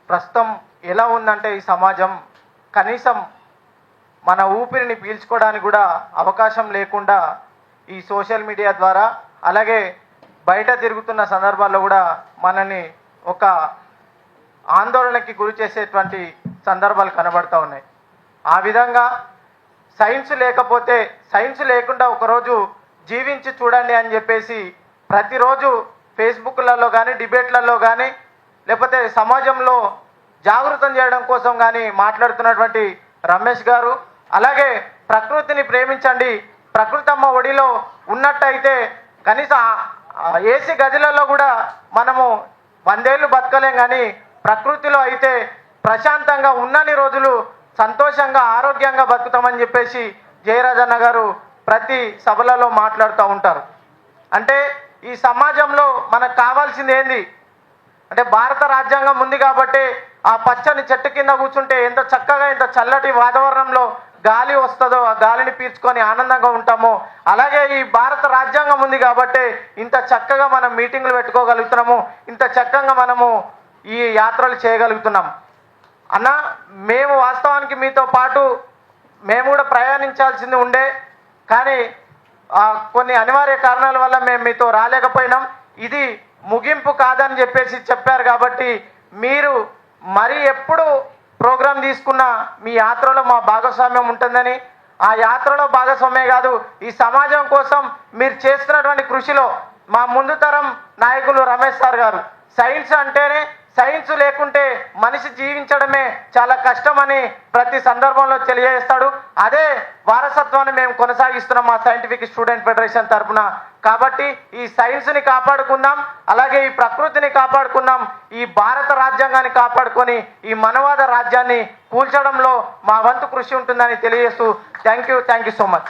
ప్రస్తుతం ఎలా ఉందంటే ఈ సమాజం కనీసం మన ఊపిరిని పీల్చుకోవడానికి కూడా అవకాశం లేకుండా ఈ సోషల్ మీడియా ద్వారా అలాగే బయట తిరుగుతున్న సందర్భాల్లో కూడా మనల్ని ఒక ఆందోళనకి గురి చేసేటువంటి సందర్భాలు కనబడుతూ ఉన్నాయి. ఆ విధంగా సైన్స్ లేకుండా ఒకరోజు జీవించి చూడండి అని చెప్పేసి ప్రతిరోజు ఫేస్బుక్లలో కానీ డిబేట్లలో కానీ లేకపోతే సమాజంలో జాగృతం చేయడం కోసం కానీ మాట్లాడుతున్నటువంటి రమేష్ గారు, అలాగే ప్రకృతిని ప్రేమించండి, ప్రకృతి అమ్మ ఒడిలో ఉన్నట్టయితే కనీసం ఏసీ గదిలలో కూడా మనము 100 ఏళ్ళు బతకలేం, కానీ ప్రకృతిలో అయితే ప్రశాంతంగా ఉన్నన్ని రోజులు సంతోషంగా ఆరోగ్యంగా బతుకుతామని చెప్పేసి జయరాజన్న గారు ప్రతి సభలలో మాట్లాడుతూ ఉంటారు. అంటే ఈ సమాజంలో మనకు కావాల్సింది ఏంది అంటే భారత రాజ్యాంగం ఉంది కాబట్టి ఆ పచ్చని చెట్టు కింద కూర్చుంటే ఎంత చక్కగా ఎంత చల్లటి వాతావరణంలో గాలి వస్తుందో ఆ గాలిని పీల్చుకొని ఆనందంగా ఉంటామో, అలాగే ఈ భారత రాజ్యాంగం ఉంది కాబట్టి ఇంత చక్కగా మనం మీటింగ్లు పెట్టుకోగలుగుతున్నాము, ఇంత చక్కగా మనము ఈ యాత్రలు చేయగలుగుతున్నాం. అన్న మేము వాస్తవానికి మీతో పాటు మేము కూడా ప్రయాణించాల్సింది ఉండే, కానీ కొన్ని అనివార్య కారణాల వల్ల మేము మీతో రాలేకపోయినాం. ఇది ముగింపు కాదని చెప్పేసి చెప్పారు కాబట్టి మీరు మరి ఎప్పుడు ప్రోగ్రాం తీసుకున్నా మీ యాత్రలో మా భాగస్వామ్యం ఉంటుందని, ఆ యాత్రలో భాగస్వామ్యమే కాదు ఈ సమాజం కోసం మీరు చేస్తున్నటువంటి కృషిలో మా ముందు తరం నాయకులు రమేష్ సార్ గారు సైన్స్ లేకుంటే మనిషి జీవించడమే చాలా కష్టమని ప్రతి సందర్భంలో తెలియజేస్తాడు. అదే వారసత్వాన్ని మేము కొనసాగిస్తున్నాం మా సైంటిఫిక్ స్టూడెంట్ ఫెడరేషన్ తరఫున. కాబట్టి ఈ సైన్స్ని కాపాడుకుందాం, అలాగే ఈ ప్రకృతిని కాపాడుకుందాం, ఈ భారత రాజ్యాంగాన్ని కాపాడుకొని ఈ మనవాద రాజ్యాన్ని కూల్చడంలో మా వంతు కృషి ఉంటుందని తెలియజేస్తూ థ్యాంక్ యూ సో మచ్.